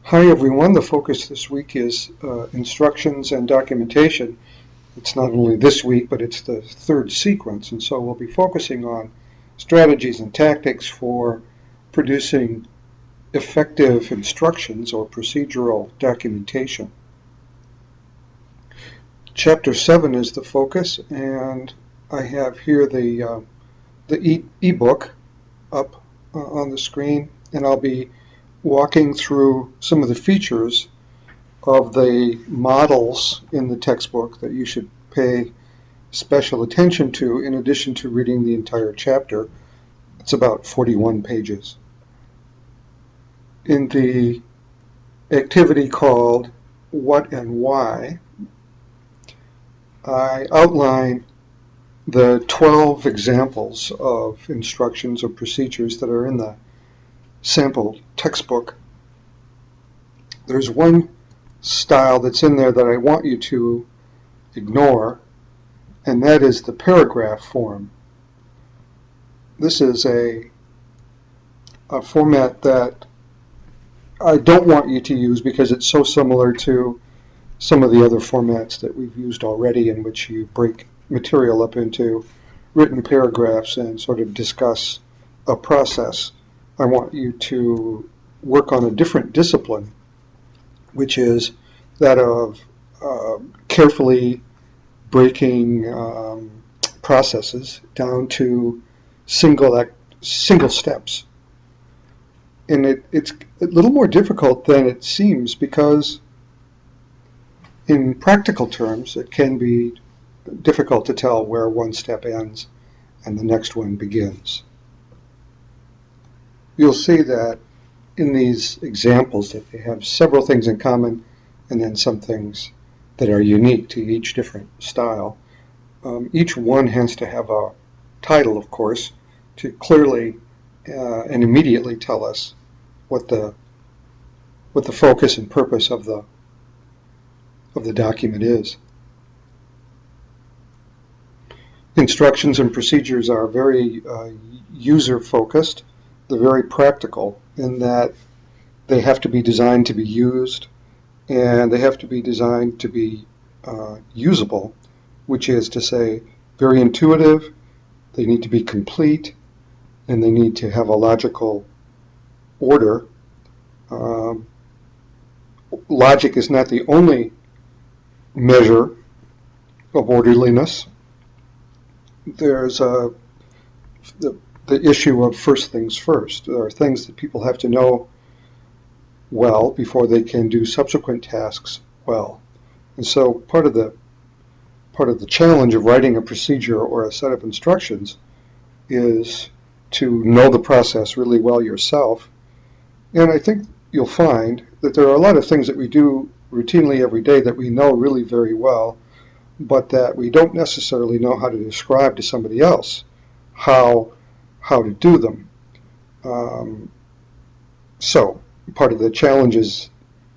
Hi everyone, the focus this week is instructions and documentation. It's not only this week, but it's the third sequence, and so we'll be focusing on strategies and tactics for producing effective instructions or procedural documentation. Chapter 7 is the focus, and I have here the e-book up on the screen, and I'll be walking through some of the features of the models in the textbook that you should pay special attention to in addition to reading the entire chapter. It's about 41 pages. In the activity called What and Why, I outline the 12 examples of instructions or procedures that are in the sample textbook. There's one style that's in there that I want you to ignore, and that is the paragraph form. This is a format that I don't want you to use because it's so similar to some of the other formats that we've used already, in which you break material up into written paragraphs and sort of discuss a process. I want you to work on a different discipline, which is that of carefully breaking processes down to single steps. And it's a little more difficult than it seems, because in practical terms it can be difficult to tell where one step ends and the next one begins. You'll see that in these examples that they have several things in common and then some things that are unique to each different style. Each one has to have a title, of course, to clearly and immediately tell us what the focus and purpose of the document is. Instructions and procedures are very user-focused. They're very practical in that they have to be designed to be used, and they have to be designed to be usable, which is to say very intuitive. They need to be complete, and they need to have a logical order. Logic is not the only measure of orderliness. There's the issue of first things first. There are things that people have to know well before they can do subsequent tasks well. And so part of the challenge of writing a procedure or a set of instructions is to know the process really well yourself. And I think you'll find that there are a lot of things that we do routinely every day that we know really very well, but that we don't necessarily know how to describe to somebody else how to do them. So part of the challenges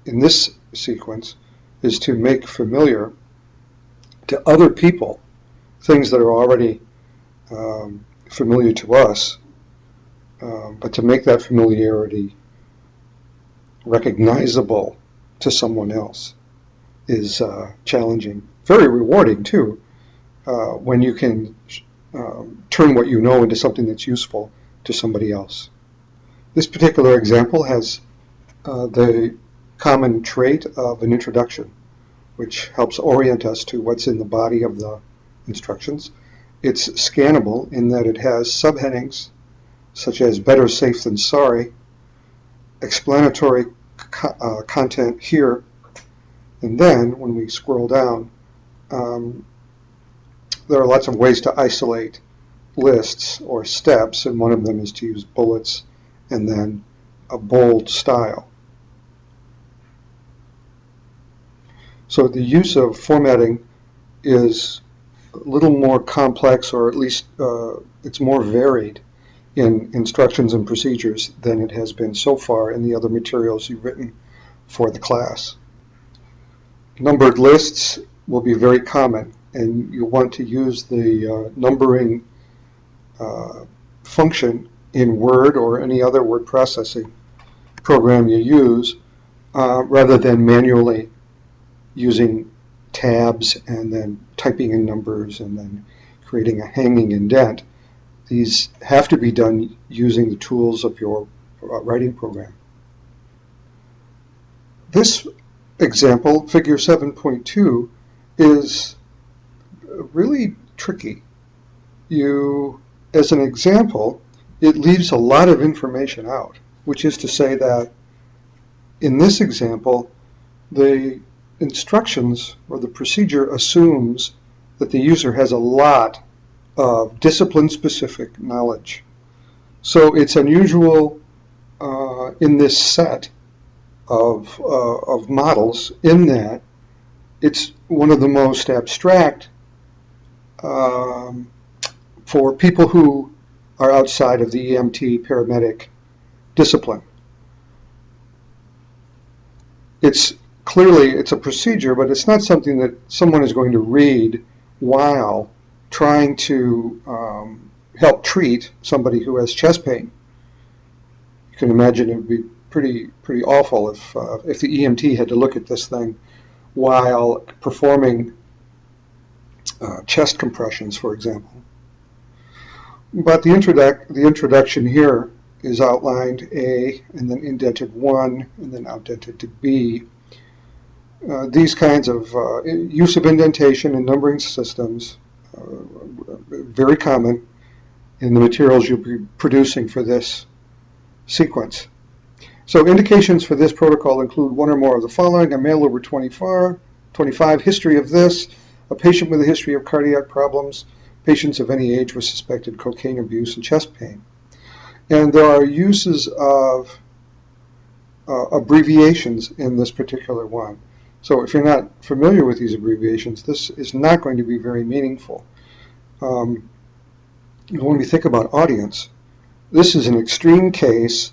in this sequence is to make familiar to other people things that are already familiar to us, but to make that familiarity recognizable to someone else is challenging. Very rewarding too, when you can turn what you know into something that's useful to somebody else. This particular example has the common trait of an introduction, which helps orient us to what's in the body of the instructions. It's scannable in that it has subheadings such as better safe than sorry, explanatory content here, and then when we scroll down, there are lots of ways to isolate lists or steps, and one of them is to use bullets and then a bold style. So the use of formatting is a little more complex, or at least it's more varied in instructions and procedures than it has been so far in the other materials you've written for the class. Numbered lists will be very common, and you'll want to use the numbering function in Word or any other word processing program you use rather than manually using tabs and then typing in numbers and then creating a hanging indent. These have to be done using the tools of your writing program. This example, figure 7.2, is really tricky. As an example, it leaves a lot of information out, which is to say that in this example, the instructions or the procedure assumes that the user has a lot of discipline-specific knowledge. So it's unusual in this set of models in that it's one of the most abstract for people who are outside of the EMT paramedic discipline. It's a procedure, but it's not something that someone is going to read while trying to help treat somebody who has chest pain. You can imagine it would be pretty awful if the EMT had to look at this thing while performing chest compressions, for example. But the introduction here is outlined A, and then indented 1, and then outdented to B. These kinds of use of indentation in numbering systems very common in the materials you'll be producing for this sequence. So indications for this protocol include one or more of the following: a male over 25, history of this, a patient with a history of cardiac problems, patients of any age with suspected cocaine abuse and chest pain. And there are uses of abbreviations in this particular one. So if you're not familiar with these abbreviations, this is not going to be very meaningful. When we think about audience, this is an extreme case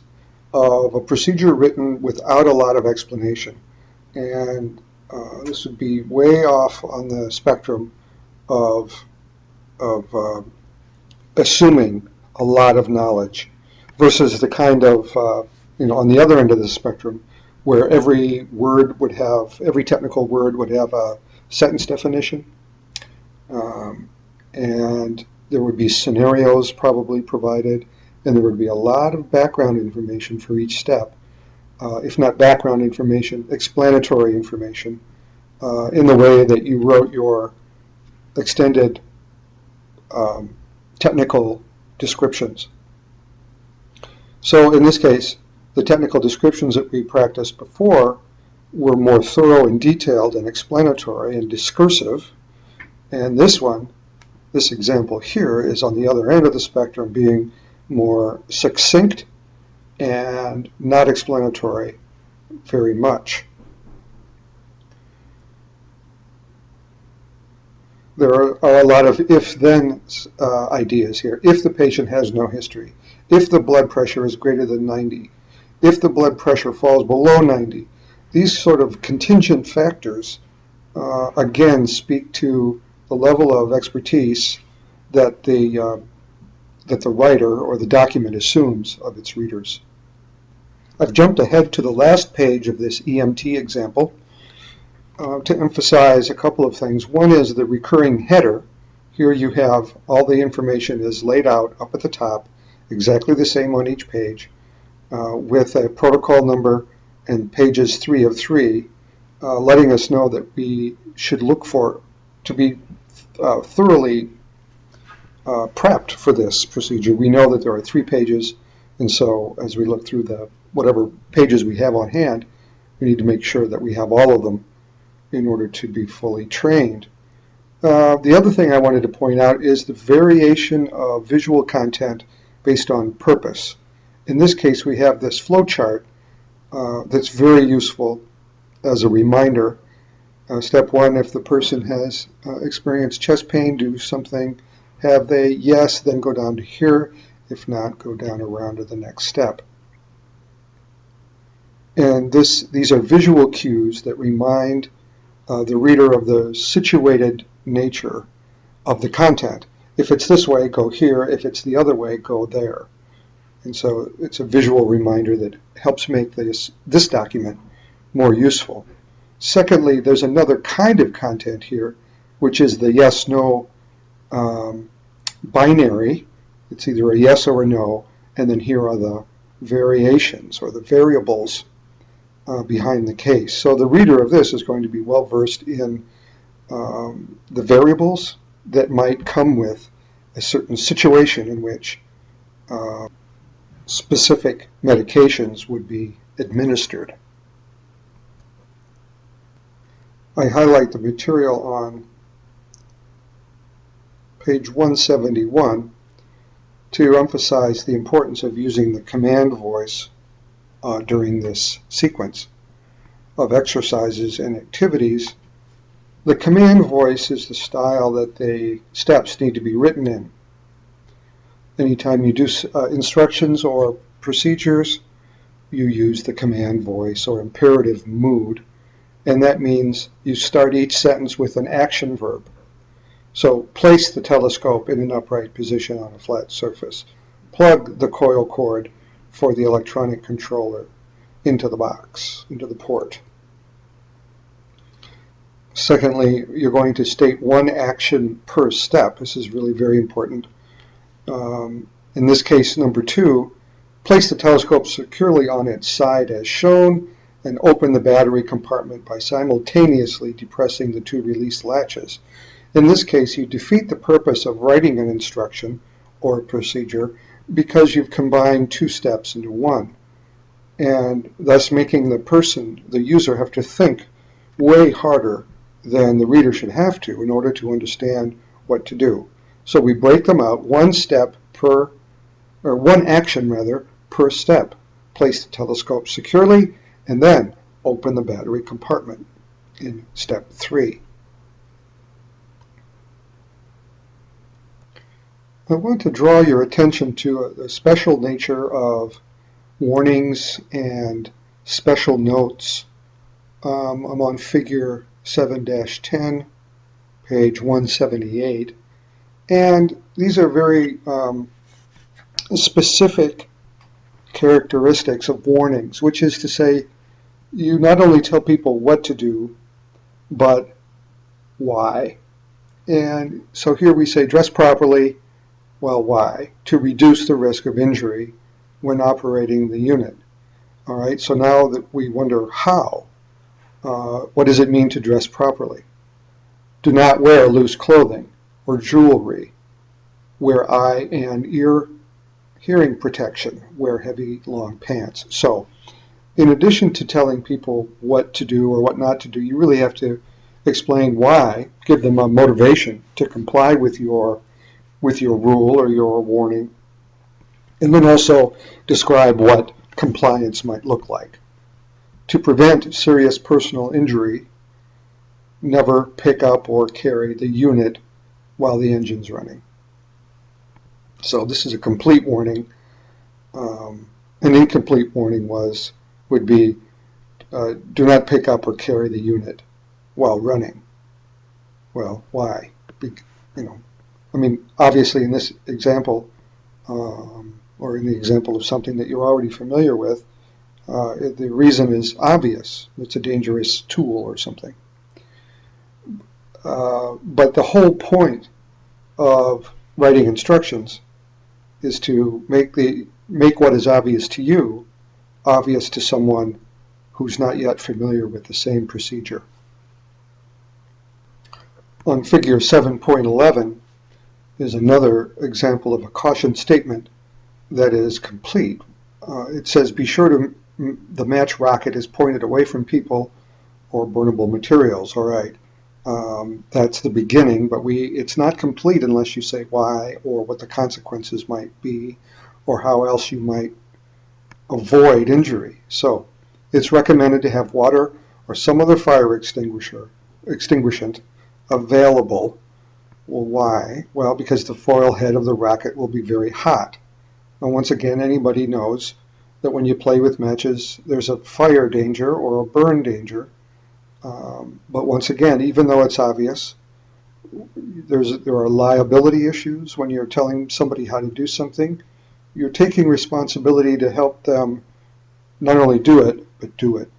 of a procedure written without a lot of explanation. And this would be way off on the spectrum of assuming a lot of knowledge versus the kind of, on the other end of the spectrum, where every technical word would have a sentence definition. And there would be scenarios probably provided, and there would be a lot of background information for each step. If not background information, explanatory information, in the way that you wrote your extended technical descriptions. So in this case, the technical descriptions that we practiced before were more thorough and detailed and explanatory and discursive. And this example here, is on the other end of the spectrum, being more succinct and not explanatory very much. There are a lot of if-then ideas here. If the patient has no history, if the blood pressure is greater than 90, if the blood pressure falls below 90, these sort of contingent factors again speak to the level of expertise that the writer or the document assumes of its readers. I've jumped ahead to the last page of this EMT example to emphasize a couple of things. One is the recurring header. Here you have all the information is laid out up at the top, exactly the same on each page, with a protocol number and pages 3 of 3, letting us know that we should look to be thoroughly prepped for this procedure. We know that there are 3 pages, and so as we look through whatever pages we have on hand, we need to make sure that we have all of them in order to be fully trained. The other thing I wanted to point out is the variation of visual content based on purpose. In this case, we have this flowchart that's very useful as a reminder. Step 1, if the person has experienced chest pain, do something. Have they? Yes, then go down to here. If not, go down around to the next step. And these are visual cues that remind the reader of the situated nature of the content. If it's this way, go here. If it's the other way, go there. And so it's a visual reminder that helps make this document more useful. Secondly, there's another kind of content here, which is the yes-no binary. It's either a yes or a no, and then here are the variations or the variables behind the case. So the reader of this is going to be well versed in the variables that might come with a certain situation in which specific medications would be administered. I highlight the material on page 171 to emphasize the importance of using the command voice during this sequence of exercises and activities. The command voice is the style that the steps need to be written in. Anytime you do instructions or procedures, you use the command voice or imperative mood, and that means you start each sentence with an action verb. So place the telescope in an upright position on a flat surface. Plug the coil cord for the electronic controller into the box, into the port. Secondly, you're going to state one action per step. This is really very important. In this case, number 2, place the telescope securely on its side as shown and open the battery compartment by simultaneously depressing the 2 release latches. In this case, you defeat the purpose of writing an instruction or a procedure because you've combined 2 steps into one, and thus making the user, have to think way harder than the reader should have to in order to understand what to do. So we break them out, one action per step. Place the telescope securely, and then open the battery compartment in step 3. I want to draw your attention to the special nature of warnings and special notes. I'm on figure 7-10, page 178, and these are very specific characteristics of warnings, which is to say, you not only tell people what to do, but why. And so here we say, dress properly. Well, why? To reduce the risk of injury when operating the unit. All right, so now that we wonder how. What does it mean to dress properly? Do not wear loose clothing or jewelry. Wear eye and ear hearing protection. Wear heavy, long pants. So, in addition to telling people what to do or what not to do, you really have to explain why, give them a motivation to comply with your rule or your warning, and then also describe what compliance might look like. To prevent serious personal injury, never pick up or carry the unit while the engine's running. So this is a complete warning. An incomplete warning would be do not pick up or carry the unit while running. Well, why? Obviously in this example, or in the example of something that you're already familiar with, the reason is obvious. It's a dangerous tool or something. But the whole point of writing instructions is to make what is obvious to you obvious to someone who's not yet familiar with the same procedure. On figure 7.11 is another example of a caution statement that is complete. It says, be sure the match rocket is pointed away from people or burnable materials. All right, that's the beginning, but it's not complete unless you say why or what the consequences might be or how else you might avoid injury. So it's recommended to have water or some other fire extinguishant available. Well, why? Well, because the foil head of the rocket will be very hot. And once again, anybody knows that when you play with matches, there's a fire danger or a burn danger. But once again, even though it's obvious, there are liability issues when you're telling somebody how to do something. You're taking responsibility to help them not only do it, but do it